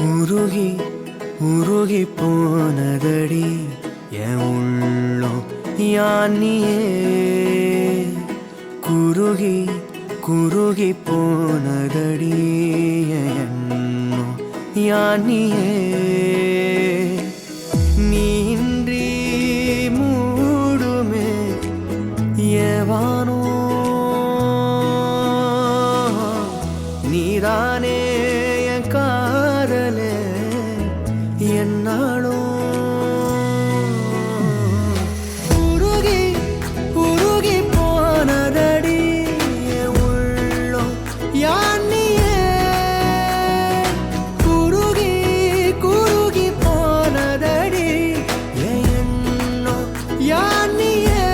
உருகி உருகி போனதடி என் உள்ளம் யானியே குருகி குருகி போனதடி என் எண்ணம் யானியே நீன்றி மூடுமே ஏவானோ நீதானே என் காதலே என்னாலும் உருகி உருகி போனதடி என் உள்ளம் யானியே குருகி குருகி போனதடி என் எண்ணம் யானியே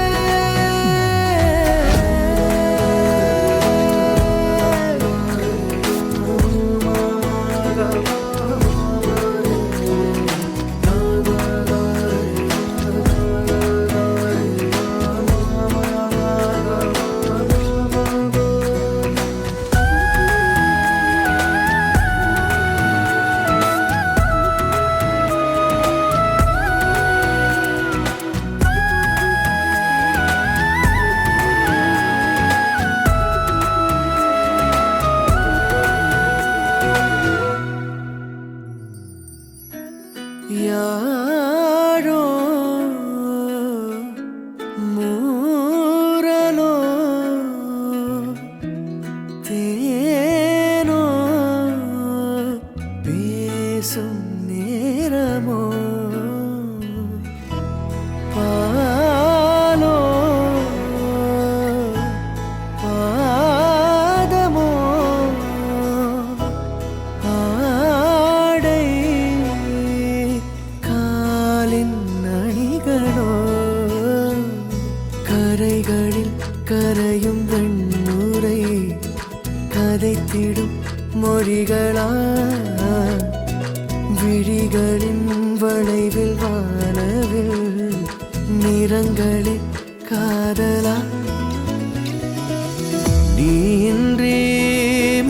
யாரோ மூரலோ தேனோ பேசும் நேரமோ பாலோ பாதமோ ஆடை காலின் அணிகளோ கரைகளில் கரையும் வெண்ணுரை கதைத்திடும் மொழிகளா விழிகளின் வளைவில் வானவில் நிறங்களில் காதலா நீன்றி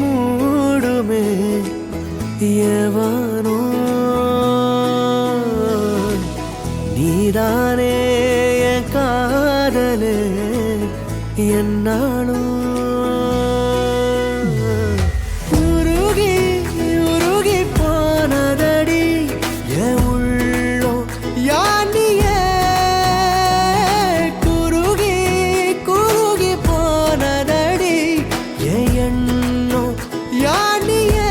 மூடுமே எவானோ நீதானே என் காதலே என்னாலும் உருகி உருகி போனதடி என் உள்ளம் யானியே குருகி குருகி போனதடி என் எண்ணம் யானியே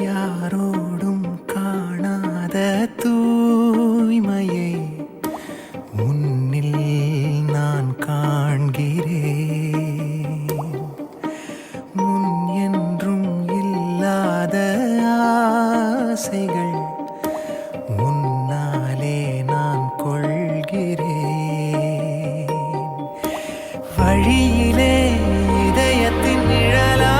யாரோடும் காணாத தூய்மையை உன்னில் நான் காண்கிறேன் முன் என்றும் இல்லாத ஆசைகள் முன்னாலே நான் கொள்கிறேன் வழியிலே இதயத்தின் நிழலா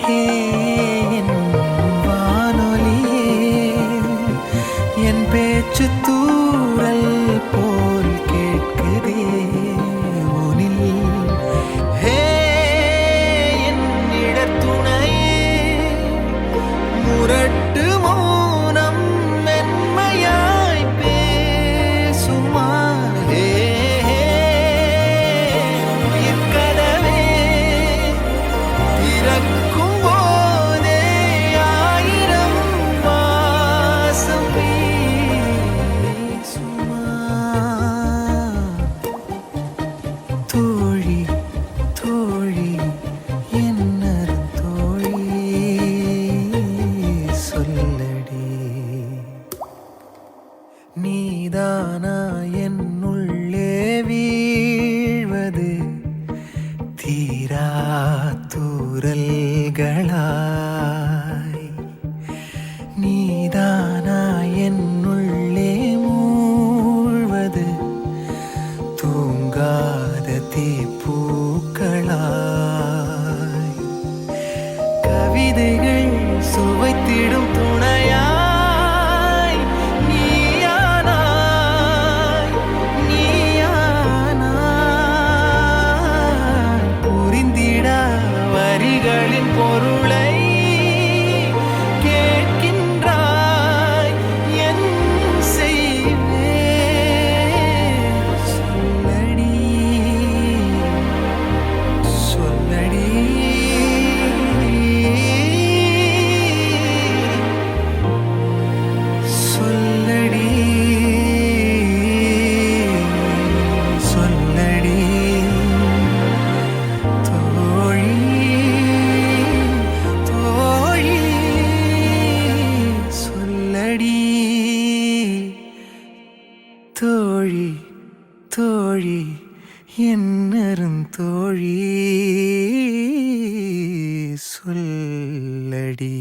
ஹே என் வானொலியே என் பேச்சு தூறல் போல் கேட்குதே உனில் ஹே என் இடத்துணையே முரட்டு மௌனம் மென்மையாய் பேசுமா ஹே உயிர்க்கதவே திறக்கும் போதே ஆயிரம் வாசம் வீசுமா தோழி தோழி என்னரும் தோழி சொல்லடி நீதானா என்னுள்ளே வீழ்வது தீரா தூரல்களாய் நீதானா என்னுள்ளே மூழ்வது தூங்காத தீப்பூக்களாய் கவிதைகள் சுவைத்திடும் துணையாய் நீயானாய் நீயானாய் புரிந்திட வரிகளின் பொருளை கேட்கின்றாய் என் செய்வேன் சொல்லடி சொல்லடி சொல்லடி சொல்லடி தோழி தோழி சொல்லடி தோழி தோழி என்னரும் தோழி சொல்லடி